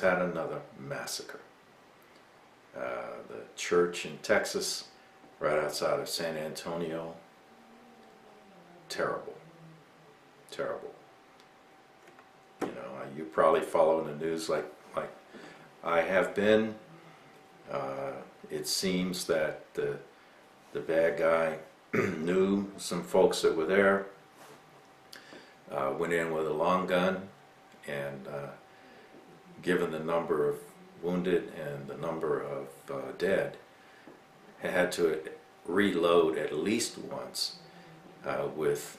had another massacre. The church in Texas, right outside of San Antonio, terrible, terrible. You know, you probably follow the news like I have been. It seems that the bad guy knew some folks that were there, went in with a long gun, and given the number of wounded and the number of dead, had to reload at least once with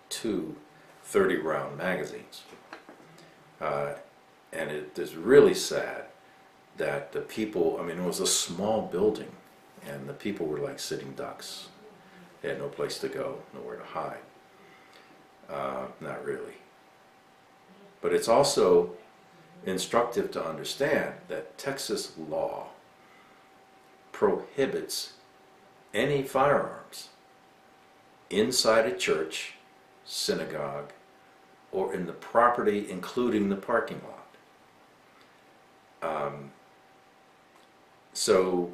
two 30-round magazines. And it is really sad that the people, I mean, it was a small building, and the people were like sitting ducks. They had no place to go, nowhere to hide. Not really. But it's also instructive to understand that Texas law prohibits any firearms inside a church, synagogue, or in the property including the parking lot. So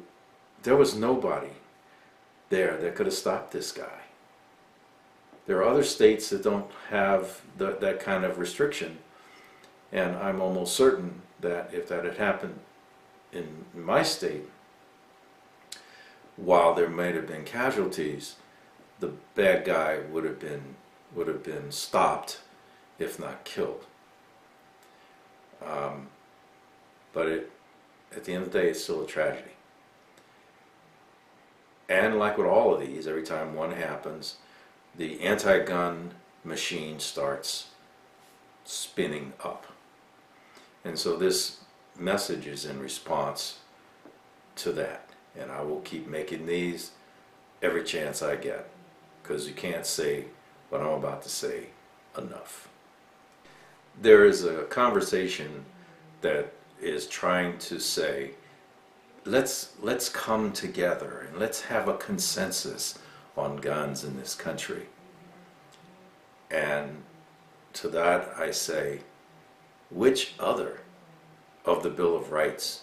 there was nobody there that could have stopped this guy. There are other states that don't have that kind of restriction, and I'm almost certain that if that had happened in my state, while there might have been casualties, the bad guy would have been stopped, if not killed. But at the end of the day, it's still a tragedy. And like with all of these, every time one happens, the anti-gun machine starts spinning up. And so this message is in response to that. And I will keep making these every chance I get, because you can't say what I'm about to say enough. There is a conversation that is trying to say, let's come together and let's have a consensus on guns in this country. And to that I say, which other of the Bill of Rights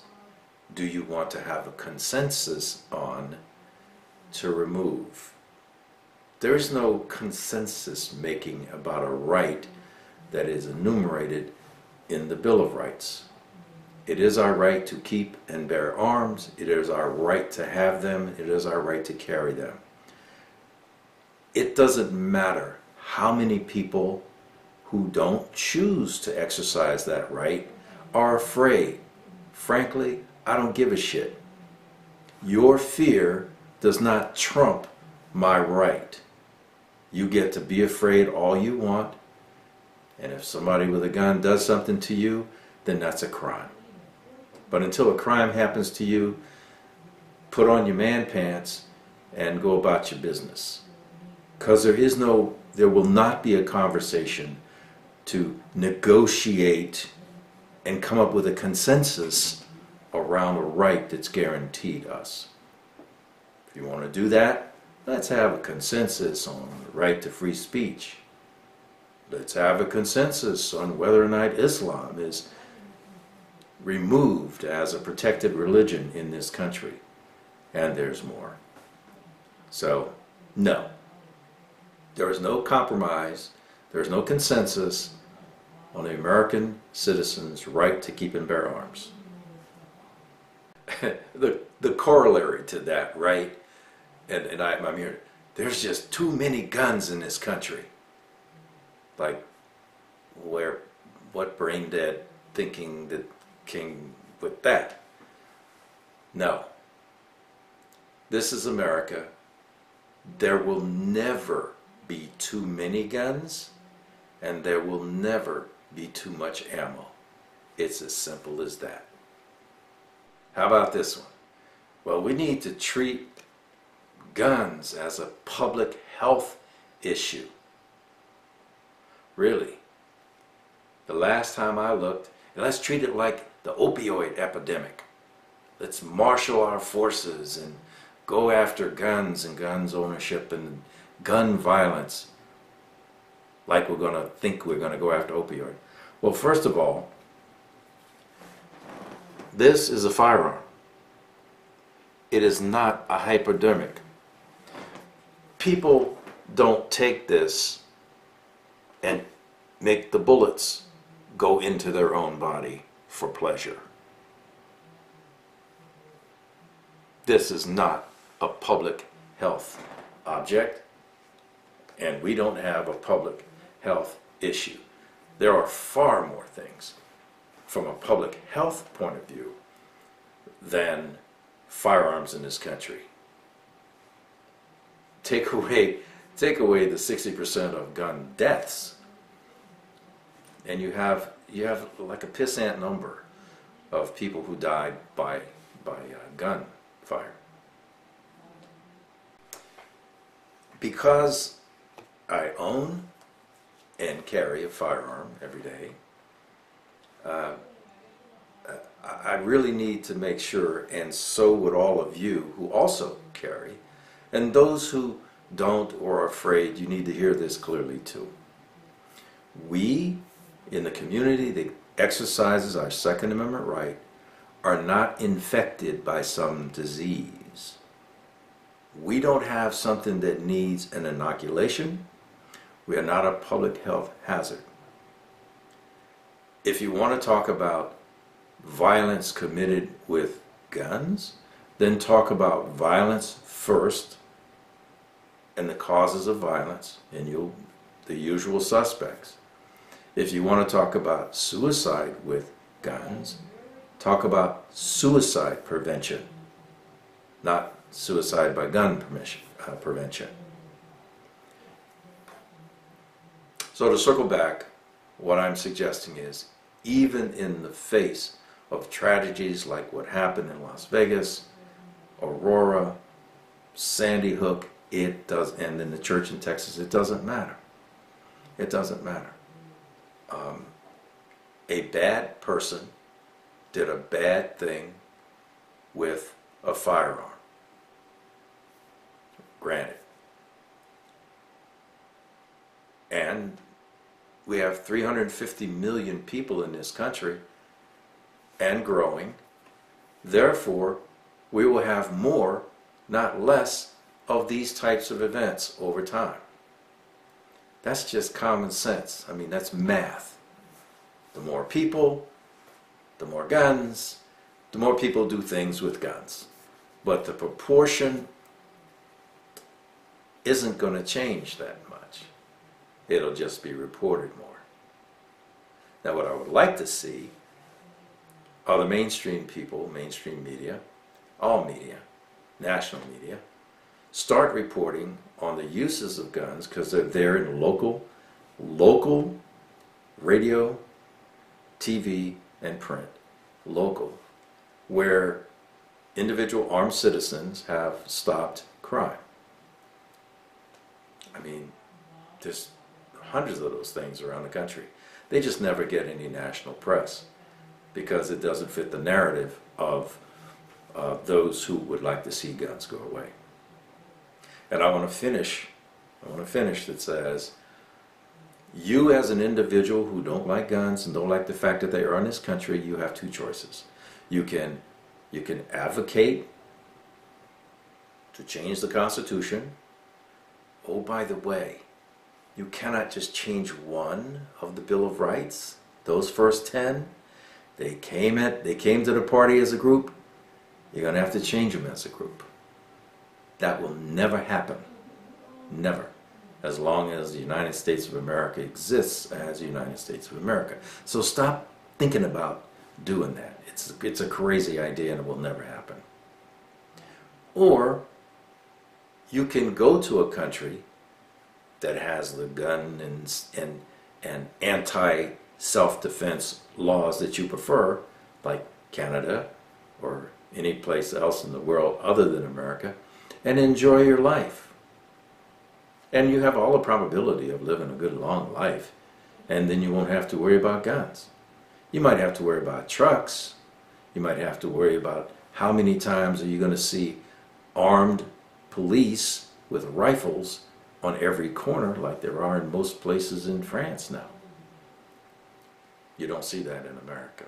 do you want to have a consensus on to remove? There is no consensus making about a right that is enumerated in the Bill of Rights. It is our right to keep and bear arms. It is our right to have them. It is our right to carry them. It doesn't matter how many people who don't choose to exercise that right are afraid. Frankly, I don't give a shit. Your fear does not trump my right. You get to be afraid all you want, and if somebody with a gun does something to you, then that's a crime. But until a crime happens to you, put on your man pants and go about your business. Because there will not be a conversation to negotiate and come up with a consensus around a right that's guaranteed us. If you want to do that, let's have a consensus on the right to free speech. Let's have a consensus on whether or not Islam is removed as a protected religion in this country. And there's more. So, no. There is no compromise, there is no consensus on the American citizen's right to keep and bear arms. the corollary to that, right? And I'm hearing, there's just too many guns in this country. Like, what brain dead thinking that came with that? No. This is America. There will never be too many guns, and there will never be too much ammo. It's as simple as that. How about this one? Well, we need to treat guns as a public health issue. Really? The last time I looked, let's treat it like the opioid epidemic. Let's marshal our forces and go after guns and guns ownership and gun violence, like we're going to think we're going to go after opioid. Well, first of all, This is a firearm. It is not a hypodermic. People don't take this and make the bullets go into their own body for pleasure. This is not a public health object, and we don't have a public health issue. There are far more things from a public health point of view than firearms in this country. Take away the 60% of gun deaths, and you have like a pissant number of people who died by gunfire. Because I own and carry a firearm every day, I really need to make sure, and so would all of you who also carry, and those who don't or are afraid, you need to hear this clearly too. We, in the community that exercises our Second Amendment right, are not infected by some disease. We don't have something that needs an inoculation. We are not a public health hazard. If you want to talk about violence committed with guns, then talk about violence first and the causes of violence, and the usual suspects. If you want to talk about suicide with guns, talk about suicide prevention, not suicide by gun prevention. So to circle back, what I'm suggesting is, even in the face of tragedies like what happened in Las Vegas, Aurora, Sandy Hook, and in the church in Texas, it doesn't matter. It doesn't matter. A bad person did a bad thing with a firearm. Granted. And we have 350 million people in this country and growing. Therefore, we will have more, not less, of these types of events over time. That's just common sense. I mean, that's math. The more people, the more guns, the more people do things with guns. But the proportion isn't going to change that much. It'll just be reported more. Now, what I would like to see are the mainstream people, mainstream media, all media, national media, start reporting on the uses of guns, because they're there in local radio, TV, and print. Local, where individual armed citizens have stopped crime. I mean, there's hundreds of those things around the country. They just never get any national press because it doesn't fit the narrative of those who would like to see guns go away. And I want to finish that says, you as an individual who don't like guns and don't like the fact that they are in this country, you have two choices. You can advocate to change the Constitution. Oh, by the way, you cannot just change one of the Bill of Rights. Those first 10, they came to the party as a group. You're going to have to change them as a group. That will never happen. Never. As long as the United States of America exists as the United States of America. So stop thinking about doing that. It's a crazy idea and it will never happen. Or you can go to a country that has the gun and anti-self-defense laws that you prefer, like Canada or any place else in the world other than America, and enjoy your life. And you have all the probability of living a good long life, and then you won't have to worry about guns. You might have to worry about trucks. You might have to worry about how many times are you going to see armed police with rifles on every corner like there are in most places in France now. You don't see that in America.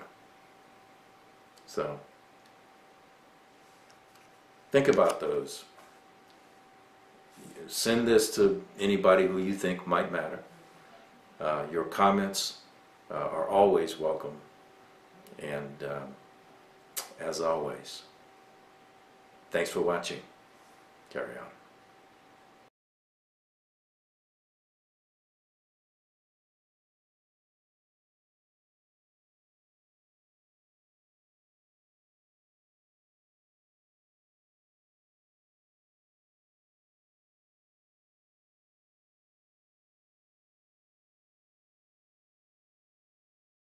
So think about those. Send this to anybody who you think might matter. Your comments are always welcome. And as always, thanks for watching. Carry on.